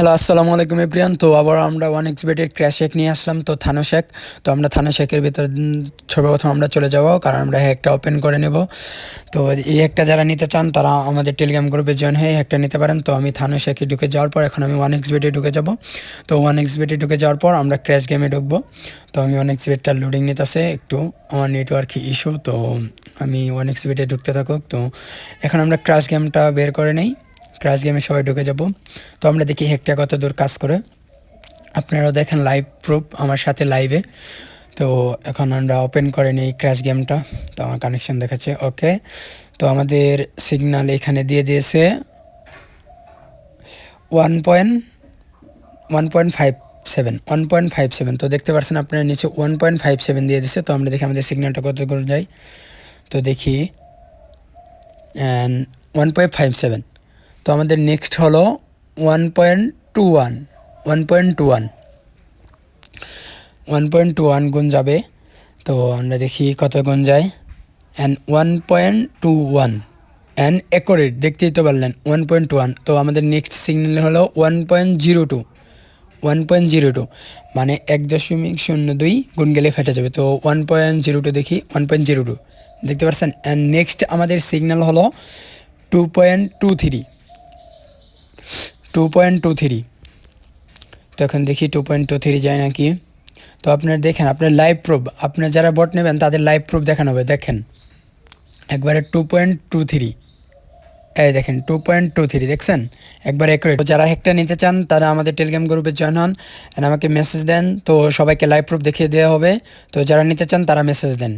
Hello, আসসালামু আলাইকুম everyone. তো আবার আমরা 1xBet এর ক্র্যাশ হ্যাক নিয়ে আসলাম। তো থানোস হ্যাক। তো আমরা থানোস হ্যাকের ভিতর সর্বপ্রথম আমরা চলে যাব, কারণ আমরা হ্যাকটা ওপেন করে নেব। তো এই হ্যাকটা যারা নিতে চান তারা আমাদের টেলিগ্রাম গ্রুপে জয়েন হয়ে হ্যাকটা নিতে পারেন। তো আমি থানোস হ্যাকে ঢুকে যাওয়ার পর এখন আমি 1xBet এ ঢুকে যাব। তো 1xBet এ ঢুকে যাওয়ার পর আমরা ক্র্যাশ গেমে ঢুকবো। তো আমি 1xBetটা লোডিং নিতেছে, একটু আমার নেটওয়ার্ক ইস্যু। তো আমি 1xBet এ ঢুকতে থাকুক। তো এখন আমরা ক্র্যাশ গেমটা বের করে নেই। ক্র্যাশ গেমে সবাই ঢুকে যাব। তো আমরা দেখি হ্যাকটা কত দূর কাজ করে। আপনারাও দেখেন লাইভ প্রুফ আমার সাথে লাইভে। তো এখন আমরা ওপেন করে নিই ক্র্যাশ গেমটা। তো আমার কানেকশন দেখাচ্ছে ওকে। তো আমাদের সিগন্যাল এখানে দিয়ে দিয়েছে 1.57 তো দেখতে পাচ্ছেন আপনারা নিচে 1.57 দিয়ে দিচ্ছে। তো আমরা দেখি আমাদের সিগন্যালটা কত করে যায়। তো দেখি 1.57। তো আমাদের নেক্সট হলো 1.21 1.21 1.21 গুণ যাবে। তো আমরা দেখি কত গুণ যায়। 1.21 অ্যাকোরেট, দেখতেই তো পারলেন 1.1। তো আমাদের নেক্সট সিগন্যাল হলো 1.02 মানে 1.02 গুণ গেলে ফেটে যাবে। তো 1.02 দেখি 1.02 দেখতে পাচ্ছেন। অ্যান্ড নেক্সট আমাদের সিগন্যাল হলো 2.23। তো এখন দেখি 2.23 যায় নাকি। তো আপনারা দেখেন, আপনার লাইভ প্রুফ, আপনার যারা বট নেবেন তাদের লাইভ প্রুফ দেখানো হবে। দেখেন একবারে 2.23, এই দেখেন 2.23 দেখছেন, একবারে অ্যাকুরেট। যারা হ্যাকটা নিতে চান তারা আমাদের টেলিগ্রাম গ্রুপে জয়েন হন, আমাকে মেসেজ দেন। তো সবাইকে লাইভ প্রুফ দেখিয়ে দেওয়া হবে। তো যারা নিতে চান তারা মেসেজ দেন।